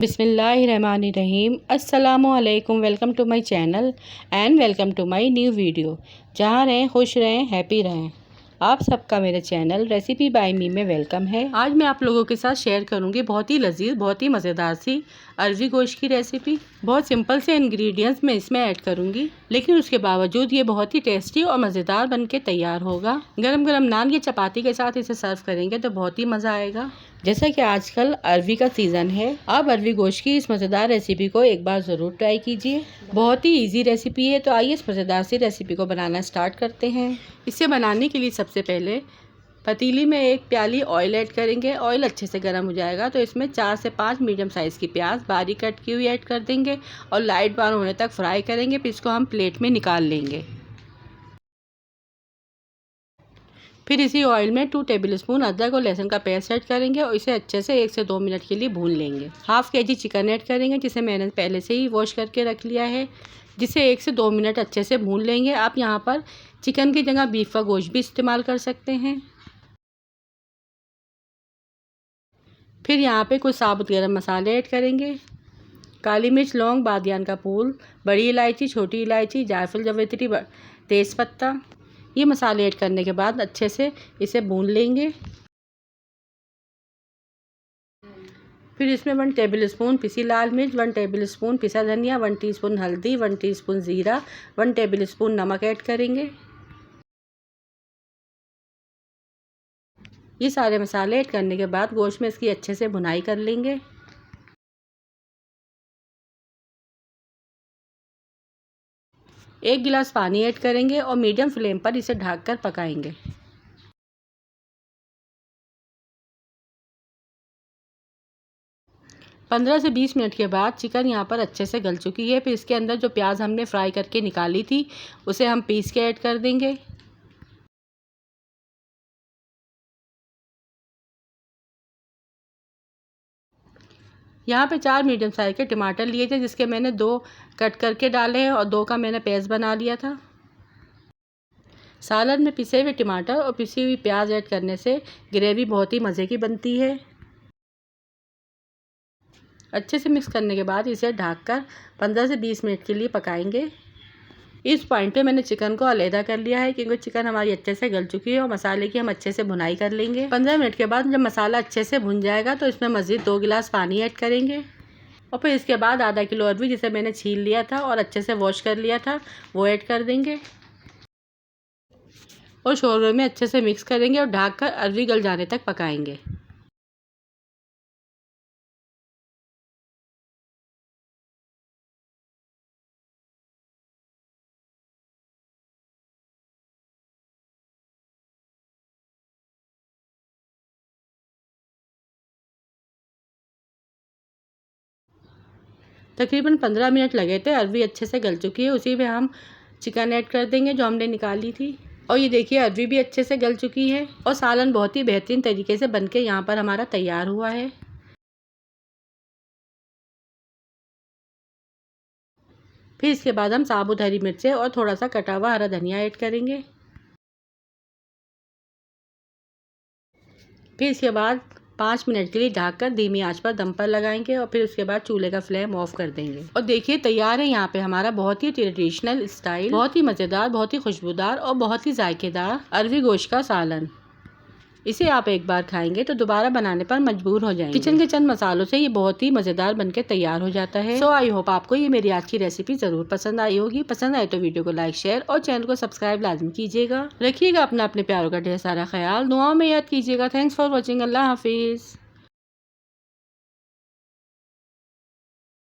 बिस्मिल्लाहिर्रहमानिर्रहीम। अस्सलामुअलैकुम। Welcome to my channel and welcome to my new video. जहाँ रहें खुश रहें, हैप्पी रहें। आप सबका मेरे चैनल रेसिपी बाय मी में वेलकम है। आज मैं आप लोगों के साथ शेयर करूंगी बहुत ही लजीज, बहुत ही मज़ेदार सी अरवी गोश्त की रेसिपी। बहुत सिंपल से इंग्रेडिएंट्स मैं इसमें ऐड करूंगी, लेकिन उसके बावजूद ये बहुत ही टेस्टी और मज़ेदार बनके तैयार होगा। गरम गरम नान या चपाती के साथ इसे सर्व करेंगे तो बहुत ही मज़ा आएगा। जैसा कि आजकल अरवी का सीज़न है, आप अरवी गोश्त की इस मज़ेदार रेसिपी को एक बार ज़रूर ट्राई कीजिए। बहुत ही इजी रेसिपी है, तो आइए इस मज़ेदार सी रेसिपी को बनाना स्टार्ट करते हैं। इसे बनाने के लिए सबसे पहले पतीली में एक प्याली ऑयल ऐड करेंगे। ऑयल अच्छे से गर्म हो जाएगा तो इसमें 4 से 5 मीडियम साइज़ की प्याज बारीक कट की हुई ऐड कर देंगे और लाइट ब्राउन होने तक फ्राई करेंगे। फिर इसको हम प्लेट में निकाल लेंगे। फिर इसी ऑयल में 2 टेबलस्पून अदरक और लहसुन का पेस्ट ऐड करेंगे और इसे अच्छे से 1 से 2 मिनट के लिए भून लेंगे। हाफ़ केजी चिकन ऐड करेंगे, जिसे मैंने पहले से ही वॉश करके रख लिया है, जिसे 1 से 2 मिनट अच्छे से भून लेंगे। आप यहाँ पर चिकन की जगह बीफ का गोश्त भी इस्तेमाल कर सकते हैं। फिर यहाँ पे कुछ साबुत गरम मसाले ऐड करेंगे। काली मिर्च, लौंग, बादियान का फूल, बड़ी इलायची, छोटी इलायची, जायफल, जावित्री, तेज़पत्ता। ये मसाले ऐड करने के बाद अच्छे से इसे भून लेंगे। फिर इसमें 1 टेबलस्पून पिसी लाल मिर्च, 1 टेबलस्पून पिसा धनिया, 1 टीस्पून हल्दी, 1 टीस्पून ज़ीरा, 1 टेबलस्पून नमक ऐड करेंगे। ये सारे मसाले ऐड करने के बाद गोश्त में इसकी अच्छे से भुनाई कर लेंगे। एक गिलास पानी ऐड करेंगे और मीडियम फ्लेम पर इसे ढककर पकाएंगे। पंद्रह से 20 मिनट के बाद चिकन यहाँ पर अच्छे से गल चुकी है। फिर इसके अंदर जो प्याज हमने फ्राई करके निकाली थी उसे हम पीस के ऐड कर देंगे। यहाँ पे 4 मीडियम साइज़ के टमाटर लिए थे, जिसके मैंने 2 कट करके डाले हैं और 2 का मैंने पेस्ट बना लिया था। सालन में पिसे हुए टमाटर और पिसी हुई प्याज ऐड करने से ग्रेवी बहुत ही मज़े की बनती है। अच्छे से मिक्स करने के बाद इसे ढककर 15 से 20 मिनट के लिए पकाएंगे। इस पॉइंट पे मैंने चिकन को अलहदा कर लिया है, क्योंकि चिकन हमारी अच्छे से गल चुकी है और मसाले की हम अच्छे से भुनाई कर लेंगे। 15 मिनट के बाद जब मसाला अच्छे से भुन जाएगा तो इसमें मज़ीद 2 गिलास पानी ऐड करेंगे और फिर इसके बाद आधा किलो अरवी, जिसे मैंने छील लिया था और अच्छे से वॉश कर लिया था, वो ऐड कर देंगे और शोरबे में अच्छे से मिक्स करेंगे और ढककर अरवी गल जाने तक पकाएंगे। तकरीबन 15 मिनट लगे थे। अरवी अच्छे से गल चुकी है। उसी में हम चिकन ऐड कर देंगे जो हमने निकाली थी। और ये देखिए अरवी भी अच्छे से गल चुकी है और सालन बहुत ही बेहतरीन तरीके से बनके यहाँ पर हमारा तैयार हुआ है। फिर इसके बाद हम साबुत हरी मिर्चें और थोड़ा सा कटा हुआ हरा धनिया ऐड करेंगे। फिर इसके बाद 5 मिनट के लिए ढककर धीमी आंच पर दम पर लगाएंगे और फिर उसके बाद चूल्हे का फ्लेम ऑफ कर देंगे। और देखिए तैयार है यहाँ पे हमारा बहुत ही ट्रेडिशनल स्टाइल, बहुत ही मज़ेदार, बहुत ही खुशबूदार और बहुत ही जायकेदार अरवी गोश्त का सालन। इसे आप एक बार खाएंगे तो दोबारा बनाने पर मजबूर हो जाएंगे। किचन के चंद मसालों से ये बहुत ही मज़ेदार बनके तैयार हो जाता है। सो आई होप आपको ये मेरी आज की रेसिपी ज़रूर पसंद आई होगी। पसंद आए तो वीडियो को लाइक, शेयर और चैनल को सब्सक्राइब लाजमी कीजिएगा। रखिएगा अपना अपने प्यारों का ढेर सारा ख्याल, दुआओं में याद कीजिएगा। Thanks for watching. अल्लाह हाफिज़।